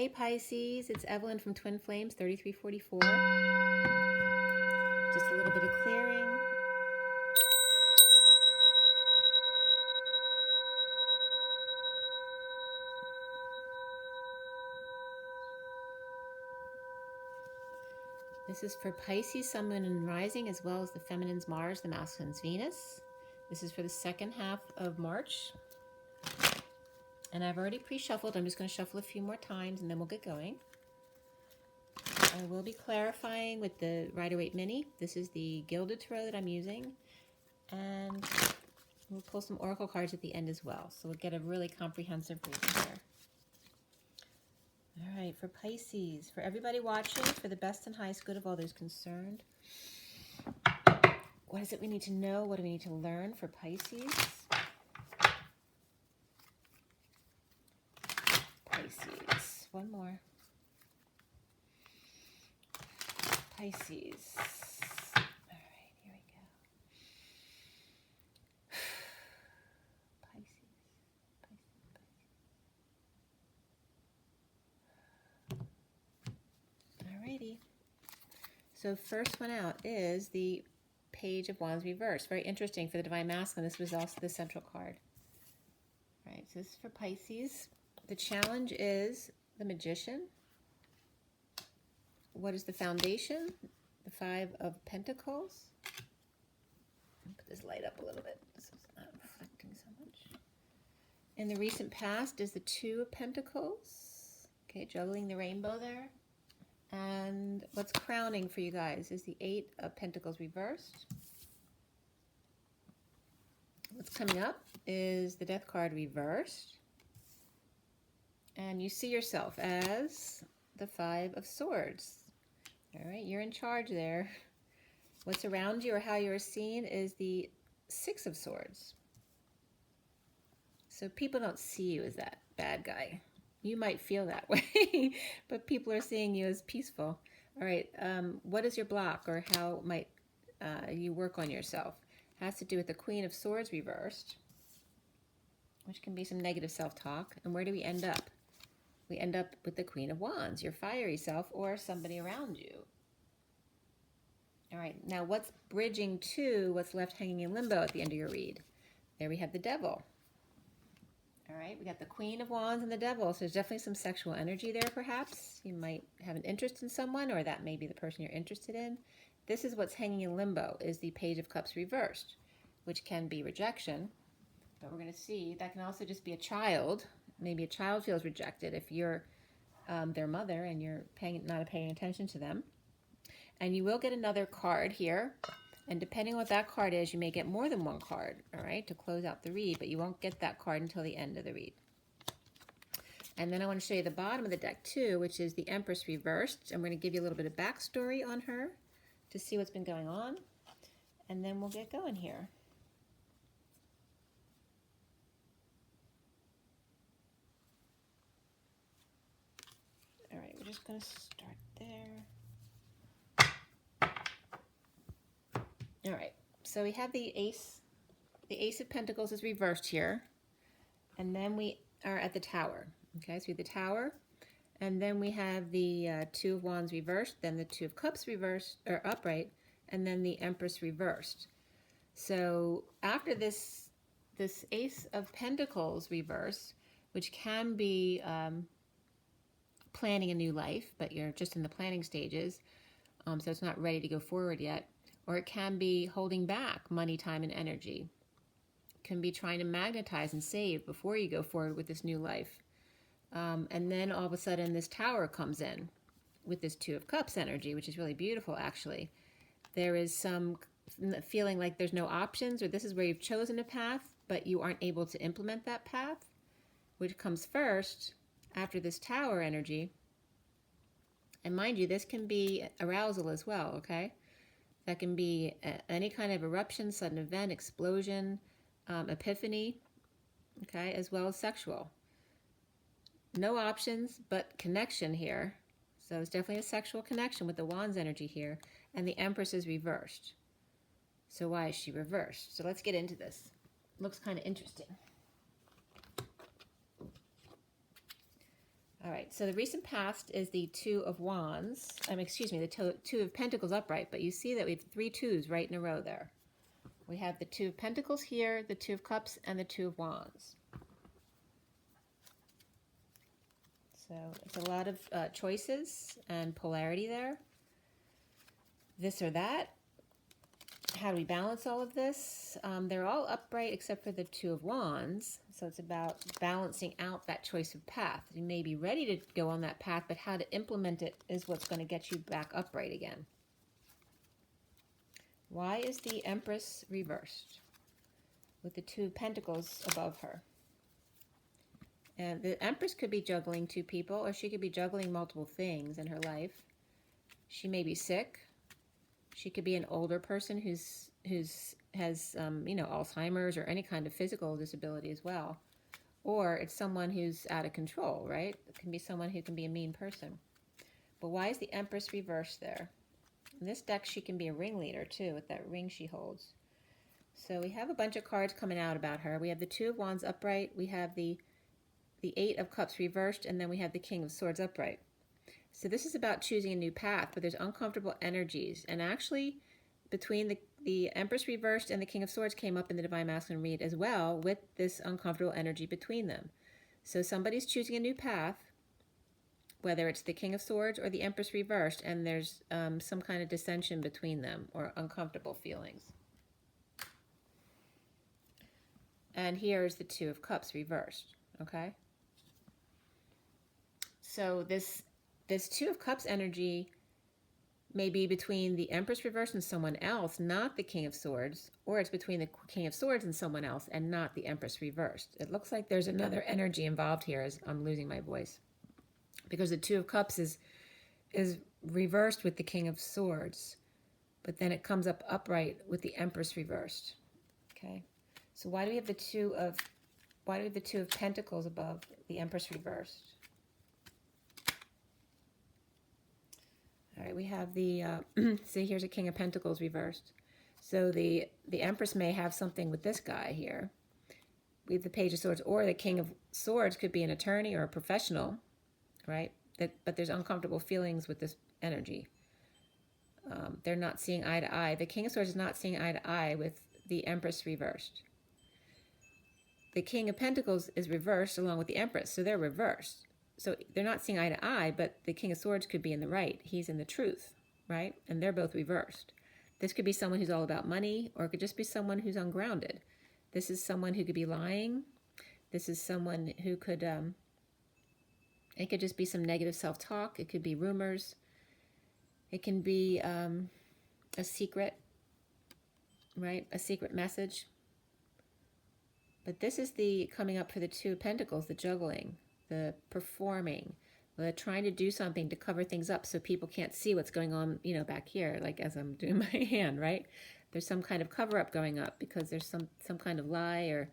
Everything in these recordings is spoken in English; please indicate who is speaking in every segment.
Speaker 1: Hey Pisces, it's Evelyn from Twin Flames 3344. Just a little bit of clearing. This is for Pisces, Sun, Moon, and Rising, as well as the feminine's Mars, the masculine's Venus. This is for the second half of March. And I've already pre-shuffled. I'm just going to shuffle a few more times and then we'll get going. I will be clarifying with the Rider-Waite Mini. This is the Gilded Tarot that I'm using. And we'll pull some oracle cards at the end as well. So we'll get a really comprehensive reading here. All right, for Pisces, for everybody watching, for the best and highest good of all those concerned. What is it we need to know? What do we need to learn for Pisces? Pisces, one more. Pisces. All right, here we go. Pisces. Alrighty. So first one out is the Page of Wands reversed. Very interesting for the Divine Masculine. This was also the central card. All right, so this is for Pisces. The challenge is the Magician. What is the foundation? The Five of Pentacles. Put this light up a little bit so it's not reflecting so much. In the recent past is the Two of Pentacles. Okay, juggling the rainbow there. And what's crowning for you guys is the Eight of Pentacles reversed. What's coming up is the Death card reversed. And you see yourself as the Five of Swords. All right, you're in charge there. What's around you or how you're seen is the Six of Swords. So people don't see you as that bad guy. You might feel that way, but people are seeing you as peaceful. All right, what is your block or how might you work on yourself? Has to do with the Queen of Swords reversed, which can be some negative self-talk. And where do we end up? We end up with the Queen of Wands, your fiery self or somebody around you. All right, now what's bridging to what's left hanging in limbo at the end of your read? There we have the Devil. All right, we got the Queen of Wands and the Devil. So there's definitely some sexual energy there, perhaps. You might have an interest in someone, or that may be the person you're interested in. This is what's hanging in limbo, is the Page of Cups reversed, which can be rejection. But we're going to see, that can also just be a child. Maybe a child feels rejected if you're their mother and you're not paying attention to them. And you will get another card here. And depending on what that card is, you may get more than one card, all right, to close out the read, but you won't get that card until the end of the read. And then I want to show you the bottom of the deck too, which is the Empress reversed. I'm going to give you a little bit of backstory on her to see what's been going on. And then we'll get going here. All right, we're just going to start there. All right, so we have the Ace of Pentacles is reversed here, and then we are at the Tower. Okay, so we have the Tower, and then we have the Two of Wands reversed, then the Two of Cups reversed, or upright, and then the Empress reversed. So after this Ace of Pentacles reversed, which can be planning a new life, but you're just in the planning stages, so it's not ready to go forward yet. Or it can be holding back money, time, and energy. It can be trying to magnetize and save before you go forward with this new life. And then all of a sudden this Tower comes in with this Two of Cups energy, which is really beautiful, actually. There is some feeling like there's no options, or this is where you've chosen a path, but you aren't able to implement that path, which comes first after this Tower energy. And mind you, this can be arousal as well, okay? That can be any kind of eruption, sudden event, explosion, epiphany, okay, as well as sexual. No options, but connection here. So it's definitely a sexual connection with the Wands energy here. And the Empress is reversed. So why is she reversed? So let's get into this. Looks kind of interesting. All right, so the recent past is the Two of Wands. Excuse me, the Two of Pentacles upright, but you see that we have 3 twos right in a row there. We have the Two of Pentacles here, the Two of Cups, and the Two of Wands. So it's a lot of choices and polarity there. This or that. How do we balance all of this? They're all upright except for the Two of Wands. So it's about balancing out that choice of path. You may be ready to go on that path, but how to implement it is what's going to get you back upright again. Why is the Empress reversed with the Two of Pentacles above her? And the Empress could be juggling 2 people, or she could be juggling multiple things in her life. She may be sick. She could be an older person who has you know, Alzheimer's or any kind of physical disability as well. Or it's someone who's out of control, right? It can be someone who can be a mean person. But why is the Empress reversed there? In this deck, she can be a ringleader too, with that ring she holds. So we have a bunch of cards coming out about her. We have the Two of Wands upright. We have the Eight of Cups reversed, and then we have the King of Swords upright. So this is about choosing a new path, but there's uncomfortable energies. And actually, between the Empress reversed and the King of Swords came up in the Divine Masculine read as well, with this uncomfortable energy between them. So somebody's choosing a new path, whether it's the King of Swords or the Empress reversed, and there's some kind of dissension between them or uncomfortable feelings. And here's the Two of Cups reversed, okay? So this Two of Cups energy may be between the Empress reversed and someone else, not the King of Swords, or it's between the King of Swords and someone else and not the Empress reversed. It looks like there's another energy involved here as I'm losing my voice, because the Two of Cups is reversed with the King of Swords, but then it comes up upright with the Empress reversed. Okay, so why do we have the Two of Pentacles above the Empress reversed? All right, we have the, see, here's a King of Pentacles reversed. So the Empress may have something with this guy here. We have the Page of Swords, or the King of Swords could be an attorney or a professional, right? But there's uncomfortable feelings with this energy. They're not seeing eye to eye. The King of Swords is not seeing eye to eye with the Empress reversed. The King of Pentacles is reversed along with the Empress, so they're reversed. So they're not seeing eye to eye, but the King of Swords could be in the right. He's in the truth, right? And they're both reversed. This could be someone who's all about money, or it could just be someone who's ungrounded. This is someone who could be lying. This is someone who could, it could just be some negative self-talk. It could be rumors. It can be a secret, right? A secret message. But this is the coming up for the Two of Pentacles, the juggling, the performing, the trying to do something to cover things up so people can't see what's going on, you know, back here, like as I'm doing my hand, right? There's some kind of cover-up going up because there's some kind of lie, or,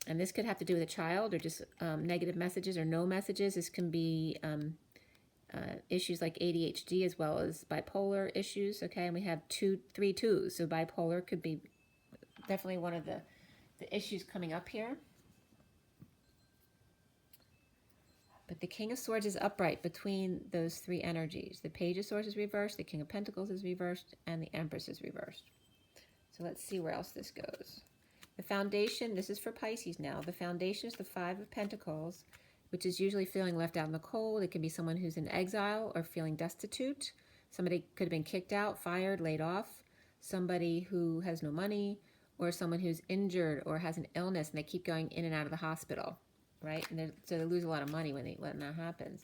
Speaker 1: and this could have to do with a child, or just negative messages or no messages. This can be issues like ADHD as well as bipolar issues, okay? And we have 3 twos, so bipolar could be definitely one of the issues coming up here. But the King of Swords is upright between those 3 energies. The Page of Swords is reversed, the King of Pentacles is reversed, and the Empress is reversed. So let's see where else this goes. The foundation, this is for Pisces now. The foundation is the 5 of Pentacles, which is usually feeling left out in the cold. It can be someone who's in exile or feeling destitute. Somebody could have been kicked out, fired, laid off. Somebody who has no money, or someone who's injured or has an illness and they keep going in and out of the hospital, right? And so they lose a lot of money when that happens.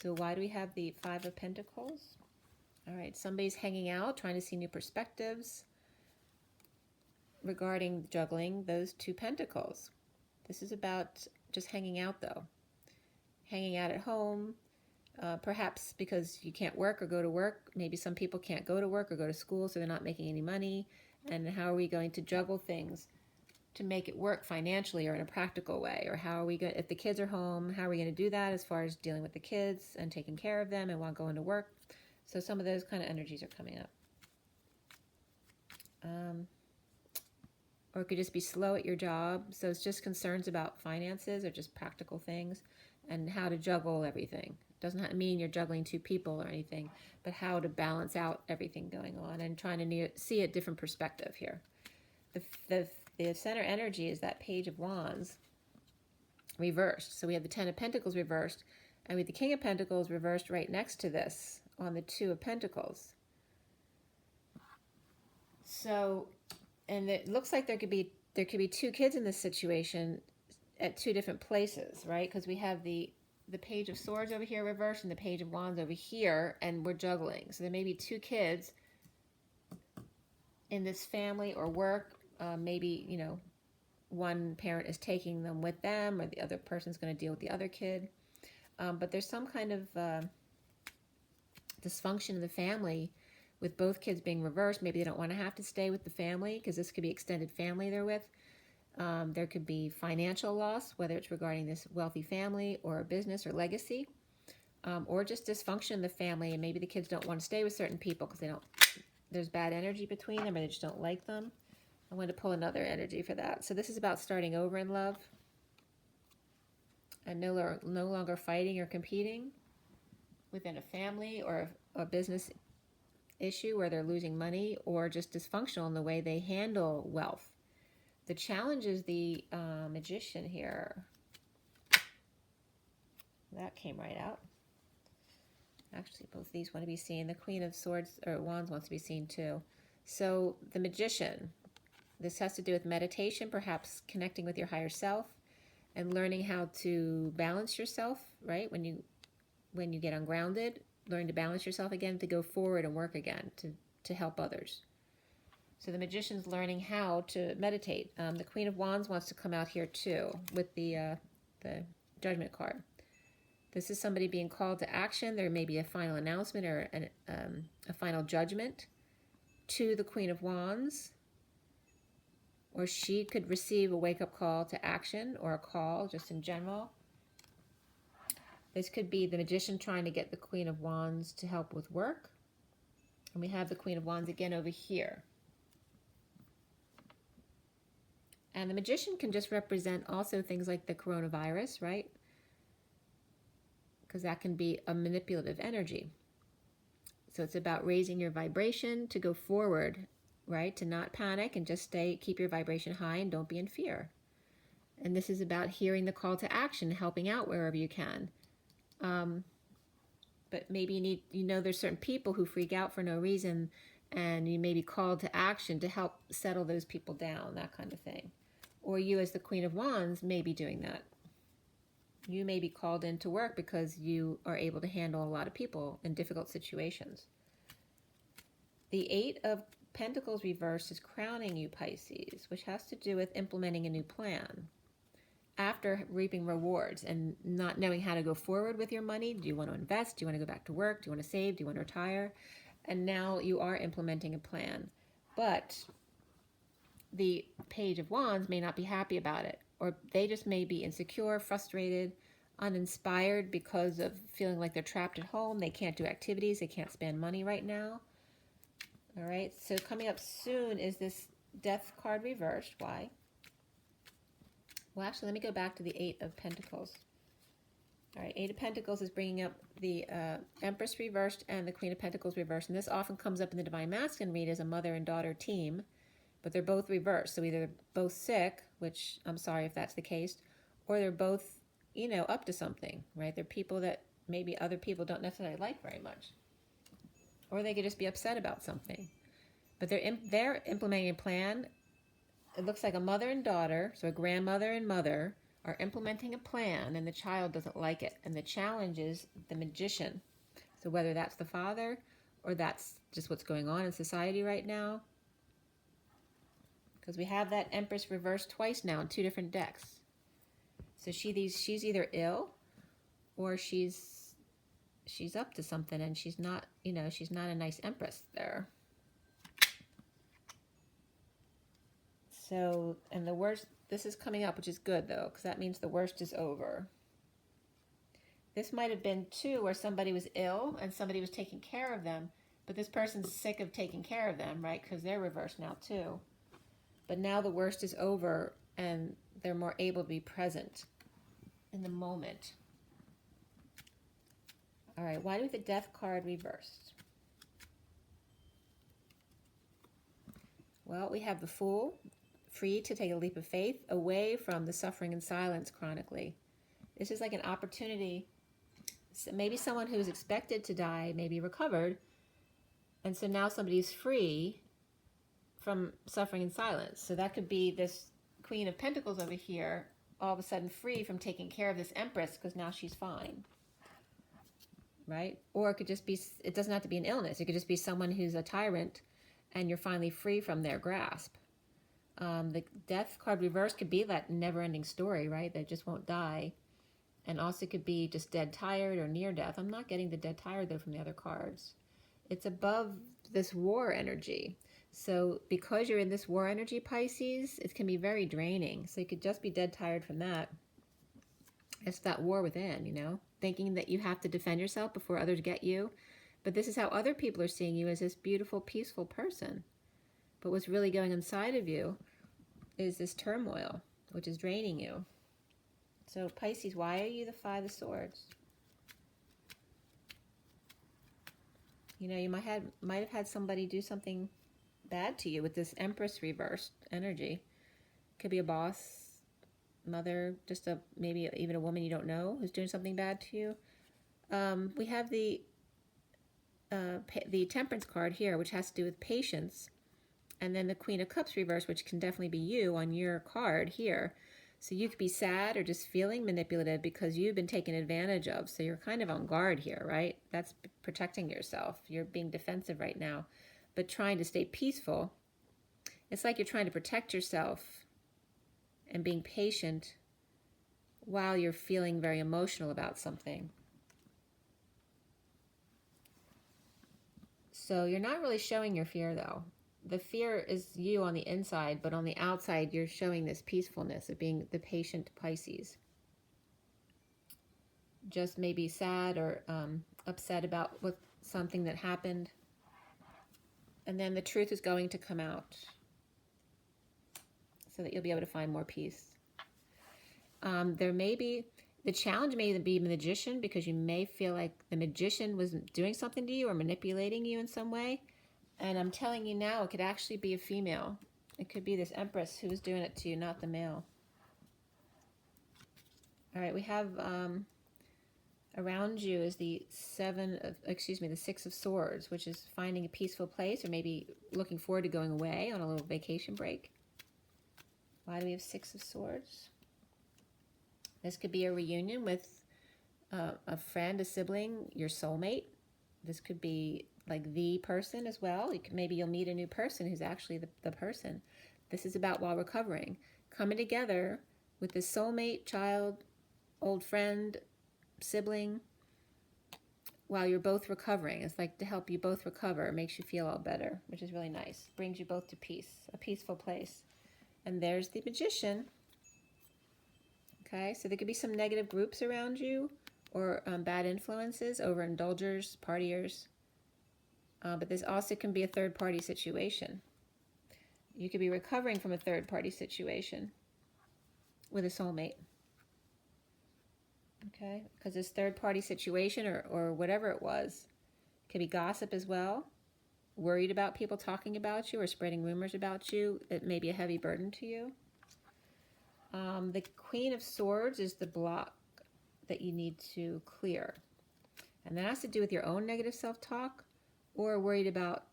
Speaker 1: So why do we have the 5 of Pentacles? All right, somebody's hanging out, trying to see new perspectives regarding juggling those 2 Pentacles. This is about just hanging out, though. Hanging out at home, perhaps because you can't work or go to work. Maybe some people can't go to work or go to school, so they're not making any money. And how are we going to juggle things to make it work financially or in a practical way? Or how are we going, if the kids are home, how are we going to do that as far as dealing with the kids and taking care of them and while going to work? So some of those kind of energies are coming up. Or it could just be slow at your job. So it's just concerns about finances or just practical things. and how to juggle everything. Doesn't mean you're juggling two people or anything, but how to balance out everything going on and trying to see a different perspective here. The center energy is that Page of Wands reversed. So we have the Ten of Pentacles reversed, and with the King of Pentacles reversed right next to this on the Two of Pentacles. So, and it looks like there could be two kids in this situation at two different places, right? Because we have the Page of Swords over here reversed and the Page of Wands over here, and we're juggling. So there may be two kids in this family or work. Maybe, you know, one parent is taking them with them, or the other person's going to deal with the other kid. But there's some kind of dysfunction in the family with both kids being reversed. Maybe they don't want to have to stay with the family, because this could be extended family they're with. There could be financial loss, whether it's regarding this wealthy family or a business or legacy, or just dysfunction in the family, and maybe the kids don't want to stay with certain people because there's bad energy between them, or they just don't like them. I want to pull another energy for that. So this is about starting over in love and no longer fighting or competing within a family or a business issue where they're losing money, or just dysfunctional in the way they handle wealth. The challenge is the Magician here. That came right out. Actually, both these want to be seen. The Queen of Swords or Wands wants to be seen too. So the Magician. This has to do with meditation, perhaps connecting with your higher self and learning how to balance yourself, right? When you get ungrounded, learn to balance yourself again, to go forward and work again, to help others. So the Magician's learning how to meditate. The Queen of Wands wants to come out here too with the Judgment card. This is somebody being called to action. There may be a final announcement or a final judgment to the Queen of Wands. Or she could receive a wake-up call to action, or a call just in general. This could be the Magician trying to get the Queen of Wands to help with work. And we have the Queen of Wands again over here. And the Magician can just represent also things like the coronavirus, right? Because that can be a manipulative energy. So it's about raising your vibration to go forward, right? To not panic and just keep your vibration high and don't be in fear. And this is about hearing the call to action, helping out wherever you can. But maybe there's certain people who freak out for no reason, and you may be called to action to help settle those people down, that kind of thing. Or you as the Queen of Wands may be doing that. You may be called into work because you are able to handle a lot of people in difficult situations. The Eight of Pentacles reversed is crowning you, Pisces, which has to do with implementing a new plan after reaping rewards and not knowing how to go forward with your money. Do you want to invest? Do you want to go back to work? Do you want to save? Do you want to retire? And now you are implementing a plan. But the Page of Wands may not be happy about it, or they just may be insecure, frustrated, uninspired because of feeling like they're trapped at home. They can't do activities. They can't spend money right now. All right, so coming up soon is this Death card reversed. Why? Well, actually, let me go back to the Eight of Pentacles. All right, Eight of Pentacles is bringing up the Empress reversed and the Queen of Pentacles reversed. And this often comes up in the Divine Masculine read as a mother and daughter team, but they're both reversed. So either they're both sick, which I'm sorry if that's the case, or they're both, up to something, right? They're people that maybe other people don't necessarily like very much. Or they could just be upset about something. But they're implementing a plan. It looks like a mother and daughter, so a grandmother and mother, are implementing a plan, and the child doesn't like it. And the challenge is the Magician. So whether that's the father or that's just what's going on in society right now. Because we have that Empress reversed twice now in two different decks. So she's either ill or she's up to something, and she's not, she's not a nice Empress there. So, and the worst, this is coming up, which is good though, because that means the worst is over. This might have been too where somebody was ill and somebody was taking care of them, but this person's sick of taking care of them, right? Because they're reversed now too. But now the worst is over and they're more able to be present in the moment. All right, why do we have the Death card reversed? Well, we have the Fool, free to take a leap of faith away from the suffering and silence chronically. This is like an opportunity. So maybe someone who's expected to die may be recovered, and so now somebody's free from suffering and silence. So that could be this Queen of Pentacles over here, all of a sudden free from taking care of this Empress because now she's fine. Right? Or it could just be, it doesn't have to be an illness. It could just be someone who's a tyrant and you're finally free from their grasp. The Death card reverse could be that never-ending story, right? That just won't die. And also could be just dead tired or near death. I'm not getting the dead tired though from the other cards. It's above this war energy. So because you're in this war energy, Pisces, it can be very draining. So you could just be dead tired from that. It's that war within, you know, thinking that you have to defend yourself before others get you. But this is how other people are seeing you, as this beautiful, peaceful person. But what's really going inside of you is this turmoil, which is draining you. So Pisces, why are you the Five of Swords? You know, you might have had somebody do something bad to you with this Empress reversed energy. Could be a boss, mother, just maybe even a woman you don't know who's doing something bad to you. We have the Temperance card here, which has to do with patience, and then the Queen of Cups reversed, which can definitely be you on your card here. So you could be sad or just feeling manipulative because you've been taken advantage of. So you're kind of on guard here, right? That's protecting yourself. You're being defensive right now, but trying to stay peaceful. It's like you're trying to protect yourself and being patient while you're feeling very emotional about something. So you're not really showing your fear though. The fear is you on the inside, but on the outside, you're showing this peacefulness of being the patient Pisces. Just maybe sad or upset about something that happened. And then the truth is going to come out so that you'll be able to find more peace. There may be, the challenge may be Magician, because you may feel like the Magician was doing something to you or manipulating you in some way. And I'm telling you now, it could actually be a female. It could be this Empress who was doing it to you, not the male. All right, we have around you is the Six of Swords, which is finding a peaceful place or maybe looking forward to going away on a little vacation break. Why do we have Six of Swords? This could be a reunion with a friend, a sibling, your soulmate. This could be like the person as well. Maybe you'll meet a new person who's actually the person. This is about while recovering. Coming together with the soulmate, child, old friend, sibling, while you're both recovering. It's like to help you both recover. It makes you feel all better, which is really nice. Brings you both to peace, a peaceful place. And there's the Magician. Okay, so there could be some negative groups around you or bad influences, overindulgers, partiers. But this also can be a third-party situation. You could be recovering from a third-party situation with a soulmate. Okay, because this third-party situation or whatever it was could be gossip as well, worried about people talking about you or spreading rumors about you. It may be a heavy burden to you. The Queen of Swords is the block that you need to clear. And that has to do with your own negative self-talk or worried about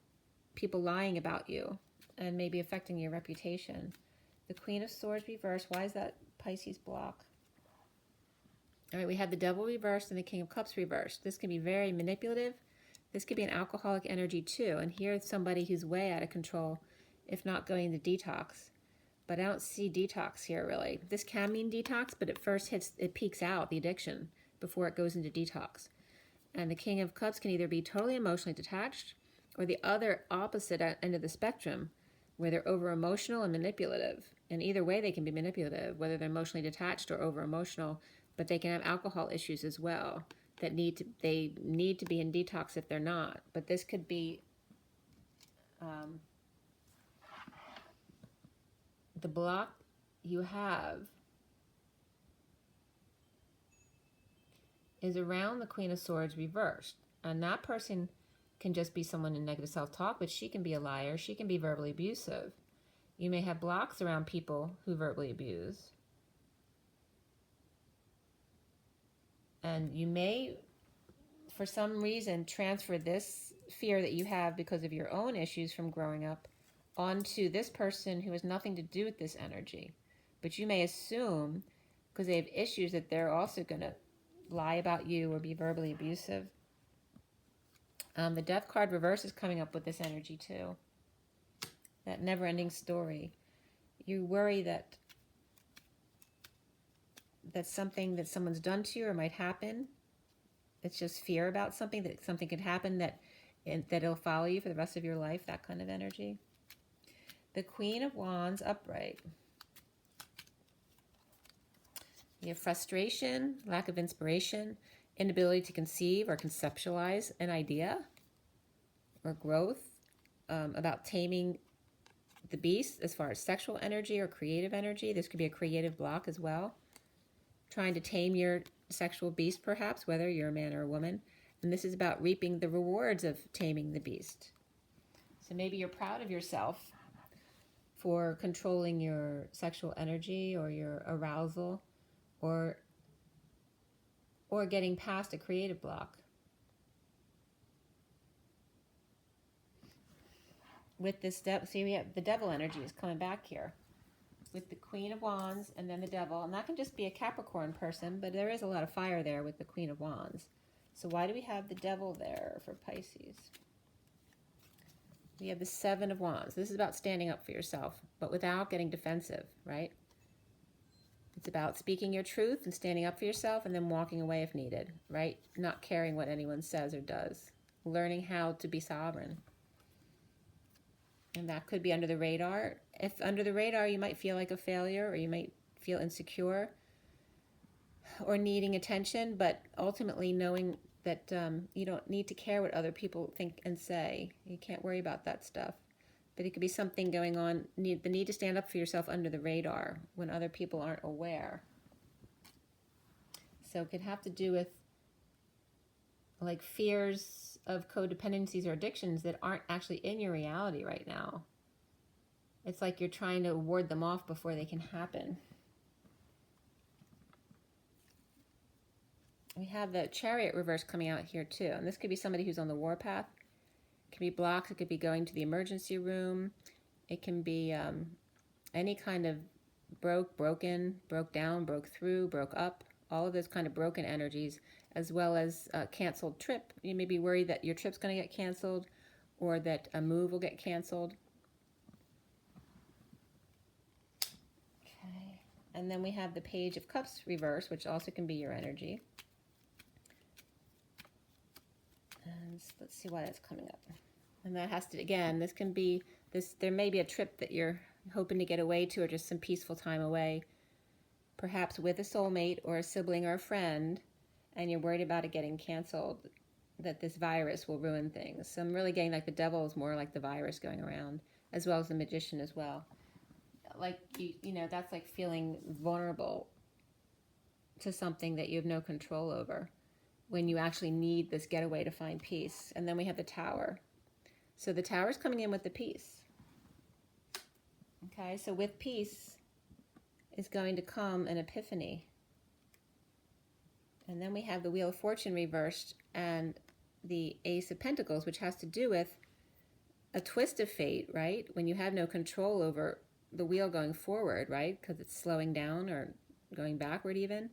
Speaker 1: people lying about you and maybe affecting your reputation. The Queen of Swords reversed. Why is that Pisces block? All right, we have the Devil reversed and the King of Cups reversed. This can be very manipulative. This could be an alcoholic energy too. And here's somebody who's way out of control, if not going to detox. But I don't see detox here really. This can mean detox, but it first it peaks out, the addiction, before it goes into detox. And the King of Cups can either be totally emotionally detached or the other opposite end of the spectrum, where they're over-emotional and manipulative. And either way, they can be manipulative, whether they're emotionally detached or over-emotional, but they can have alcohol issues as well that they need to be in detox if they're not. But this could be the block you have is around the Queen of Swords reversed. And that person can just be someone in negative self-talk, but she can be a liar. She can be verbally abusive. You may have blocks around people who verbally abuse. And you may, for some reason, transfer this fear that you have because of your own issues from growing up onto this person who has nothing to do with this energy. But you may assume, because they have issues, that they're also going to lie about you or be verbally abusive. The Death card reverse is coming up with this energy too. That never-ending story. You worry that something that someone's done to you or might happen. It's just fear about something, that something could happen that it'll follow you for the rest of your life, that kind of energy. The Queen of Wands upright. You have frustration, lack of inspiration, inability to conceive or conceptualize an idea or growth, about taming the beast as far as sexual energy or creative energy. This could be a creative block as well. Trying to tame your sexual beast, perhaps, whether you're a man or a woman. And this is about reaping the rewards of taming the beast. So maybe you're proud of yourself for controlling your sexual energy or your arousal, or getting past a creative block. With this, see, we have the devil energy is coming back here with the Queen of Wands and then the devil. And that can just be a Capricorn person, but there is a lot of fire there with the Queen of Wands. So why do we have the devil there for Pisces? We have the Seven of Wands. This is about standing up for yourself, but without getting defensive, right? It's about speaking your truth and standing up for yourself and then walking away if needed, right? Not caring what anyone says or does. Learning how to be sovereign. And that could be under the radar. If under the radar, you might feel like a failure, or you might feel insecure or needing attention, but ultimately knowing that you don't need to care what other people think and say. You can't worry about that stuff. But it could be something going on, the need to stand up for yourself under the radar when other people aren't aware. So it could have to do with like fears of codependencies or addictions that aren't actually in your reality right now. It's like you're trying to ward them off before they can happen. We have the Chariot reverse coming out here too. And this could be somebody who's on the warpath. It can be blocks. It could be going to the emergency room. It can be any kind of broken, broke down, broke through, broke up. All of those kind of broken energies, as well as a canceled trip. You may be worried that your trip's going to get canceled, or that a move will get canceled. Okay. And then we have the Page of Cups reverse, which also can be your energy. And let's see why that's coming up. And that has to, again, this can be, there may be a trip that you're hoping to get away to, or just some peaceful time away, perhaps with a soulmate or a sibling or a friend, and you're worried about it getting canceled, that this virus will ruin things. So I'm really getting like the devil is more like the virus going around, as well as the magician as well. Like, you know, that's like feeling vulnerable to something that you have no control over, when you actually need this getaway to find peace. And then we have the Tower. So the Tower is coming in with the peace. Okay, so with peace is going to come an epiphany. And then we have the Wheel of Fortune reversed and the Ace of Pentacles, which has to do with a twist of fate, right? When you have no control over the wheel going forward, right? Because it's slowing down or going backward even.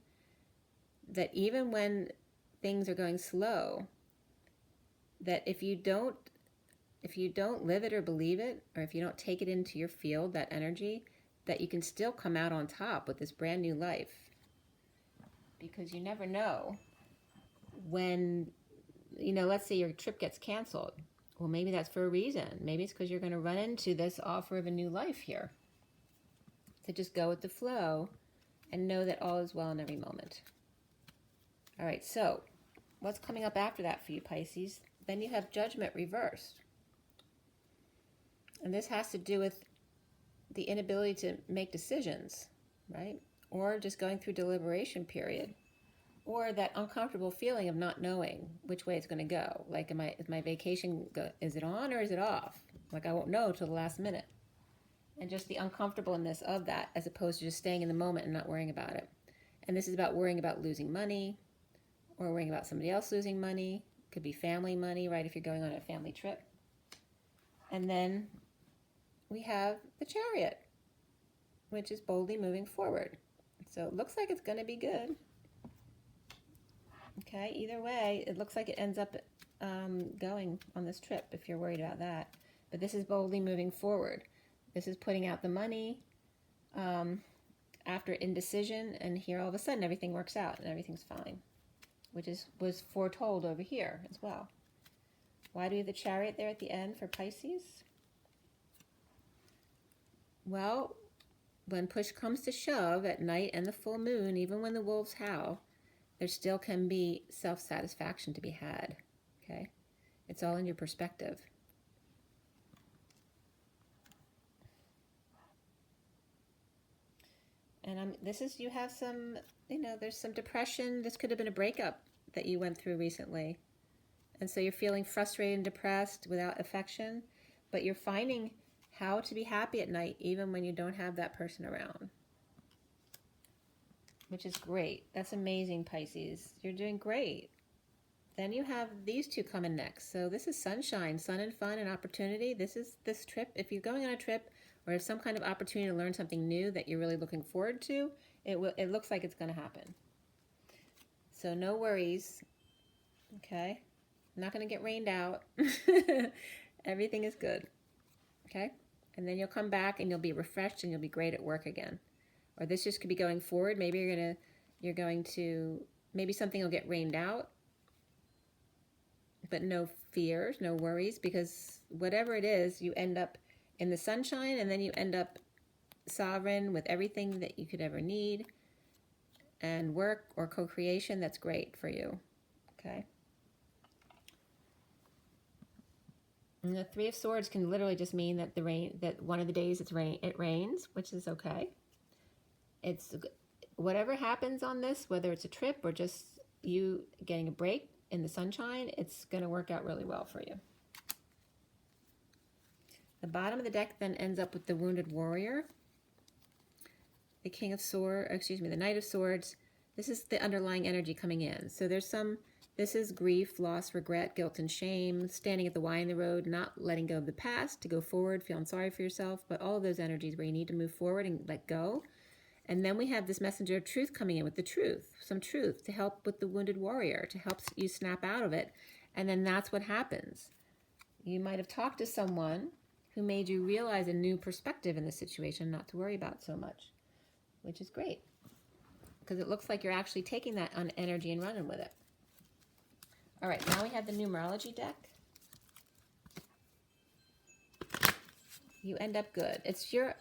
Speaker 1: That even when things are going slow, that if you don't live it or believe it, or if you don't take it into your field, that energy, that you can still come out on top with this brand new life. Because you never know when, you know, let's say your trip gets canceled. Well, maybe that's for a reason. Maybe it's because you're going to run into this offer of a new life here. So just go with the flow and know that all is well in every moment. All right, so what's coming up after that for you, Pisces? Then you have Judgment reversed. And this has to do with the inability to make decisions, right? Or just going through deliberation period. or that uncomfortable feeling of not knowing which way it's going to go. Like, is my vacation is it on or is it off? Like, I won't know till the last minute. And just the uncomfortableness of that, as opposed to just staying in the moment and not worrying about it. And this is about worrying about losing money, or worrying about somebody else losing money. Could be family money, right, if you're going on a family trip. And then we have the Chariot, which is boldly moving forward. So it looks like it's going to be good. Okay, either way, it looks like it ends up going on this trip if you're worried about that. But this is boldly moving forward. This is putting out the money after indecision, and here all of a sudden everything works out and everything's fine, which was foretold over here as well. Why do we have the Chariot there at the end for Pisces? Well, when push comes to shove at night and the full moon, even when the wolves howl, there still can be self-satisfaction to be had, okay? It's all in your perspective. And you have some, there's some depression. This could have been a breakup that you went through recently. And so you're feeling frustrated and depressed without affection, but you're finding how to be happy at night even when you don't have that person around. Which is great. That's amazing, Pisces. You're doing great. Then you have these two coming next. So this is sunshine, sun and fun and opportunity. This is this trip. If you're going on a trip or have some kind of opportunity to learn something new that you're really looking forward to, it looks like it's going to happen. So no worries. Okay? Not going to get rained out. Everything is good. Okay? And then you'll come back and you'll be refreshed and you'll be great at work again. Or this just could be going forward. Maybe maybe something will get rained out. But no fears, no worries, because whatever it is, you end up in the sunshine, and then you end up sovereign with everything that you could ever need, and work or co-creation. That's great for you. Okay. And the Three of Swords can literally just mean that that one of the days it rains, which is okay. It's whatever happens on this, whether it's a trip or just you getting a break in the sunshine, it's going to work out really well for you. The bottom of the deck then ends up with the Wounded Warrior, the King of Swords, the Knight of Swords. This is the underlying energy coming in. So this is grief, loss, regret, guilt, and shame, standing at the Y in the road, not letting go of the past to go forward, feeling sorry for yourself, but all of those energies where you need to move forward and let go. And then we have this messenger of truth coming in with the truth, some truth to help with the Wounded Warrior, to help you snap out of it. And then that's what happens. You might have talked to someone who made you realize a new perspective in the situation, not to worry about so much, which is great. Because it looks like you're actually taking that on energy and running with it. All right, now we have the numerology deck. You end up good. It's your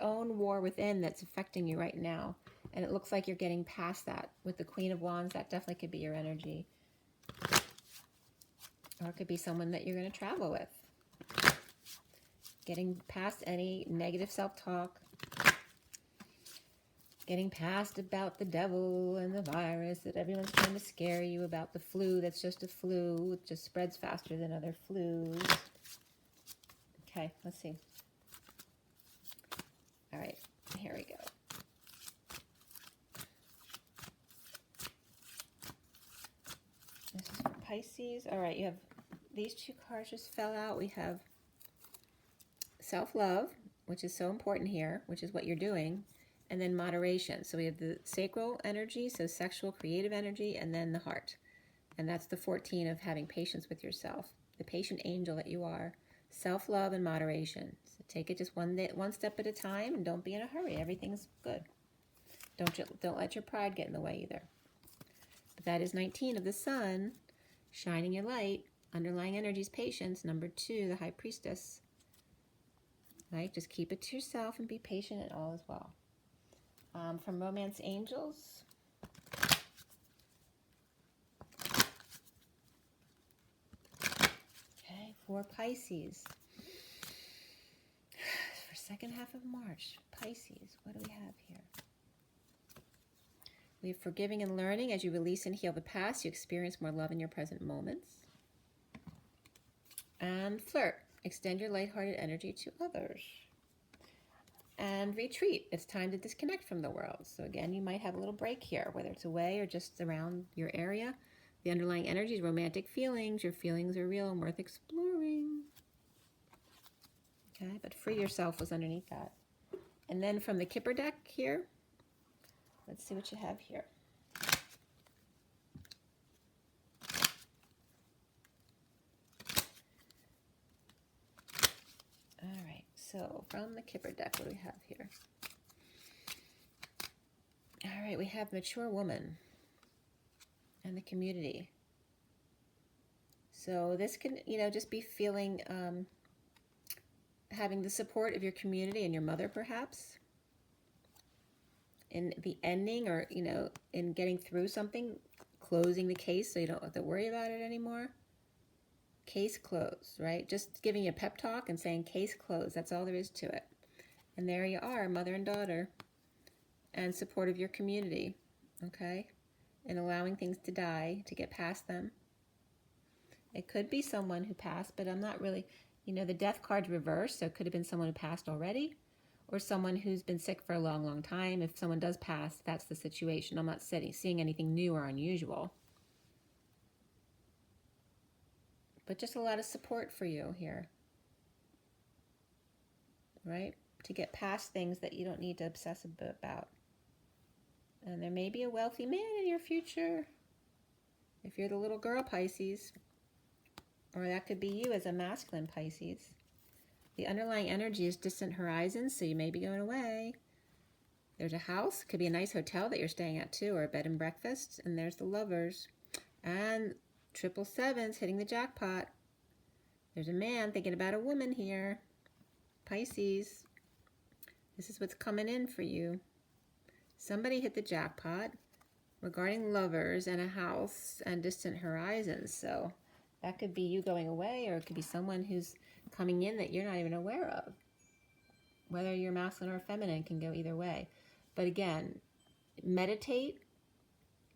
Speaker 1: own war within that's affecting you right now. And it looks like you're getting past that with the Queen of Wands. That definitely could be your energy. Or it could be someone that you're going to travel with. Getting past any negative self-talk. Getting past about the devil and the virus, that everyone's trying to scare you about the flu. That's just a flu. It just spreads faster than other flus. Okay, let's see. All right, here we go. This is for Pisces. All right, you have these two cards just fell out. We have self-love, which is so important here, which is what you're doing, and then moderation. So we have the sacral energy, so sexual, creative energy, and then the heart. And that's the 14 of having patience with yourself, the patient angel that you are. Self-love and moderation. So take it just one step at a time, and don't be in a hurry. Everything's good. Don't let your pride get in the way either. But that is 19 of the sun, shining your light. Underlying energies, patience. Number 2, the High Priestess. Right? Just keep it to yourself and be patient and all is well. From Romance Angels. For Pisces, for second half of March, Pisces, what do we have here? We have forgiving and learning. As you release and heal the past, you experience more love in your present moments. And flirt. Extend your lighthearted energy to others. And retreat. It's time to disconnect from the world. So again, you might have a little break here, whether it's away or just around your area. The underlying energy is romantic feelings. Your feelings are real and worth exploring. Okay, but free yourself was underneath that. And then from the Kipper deck here, let's see what you have here. All right, so from the Kipper deck, what do we have here? All right, we have mature woman and the community. So this can, you know, just be feeling, having the support of your community and your mother, perhaps, in the ending, or, you know, in getting through something, closing the case so you don't have to worry about it anymore. Case closed, right? Just giving you a pep talk and saying case closed. That's all there is to it. And there you are, mother and daughter, and support of your community, okay? And allowing things to die, to get past them. It could be someone who passed, but I'm not really, you know, the death card's reversed, so it could have been someone who passed already, or someone who's been sick for a long, long time. If someone does pass, that's the situation. I'm not seeing anything new or unusual. But just a lot of support for you here, right? To get past things that you don't need to obsess about. And there may be a wealthy man in your future, if you're the little girl Pisces, or that could be you as a masculine Pisces. The underlying energy is distant horizons, so you may be going away. There's a house, could be a nice hotel that you're staying at too, or a bed and breakfast, and there's the lovers. And 777's hitting the jackpot. There's a man thinking about a woman here. Pisces, this is what's coming in for you. Somebody hit the jackpot regarding lovers and a house and distant horizons. So that could be you going away, or it could be someone who's coming in that you're not even aware of. Whether you're masculine or feminine can go either way. But again, meditate,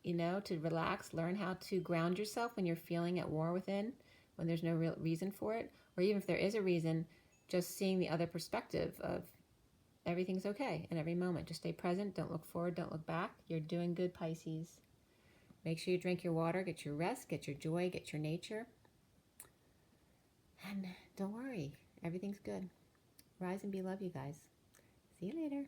Speaker 1: you know, to relax, learn how to ground yourself when you're feeling at war within, when there's no real reason for it, or even if there is a reason, just seeing the other perspective of everything's okay in every moment. Just stay present, don't look forward, don't look back. You're doing good, Pisces. Make sure you drink your water, get your rest, get your joy, get your nature. And don't worry, everything's good. Rise and be love, you guys. See you later.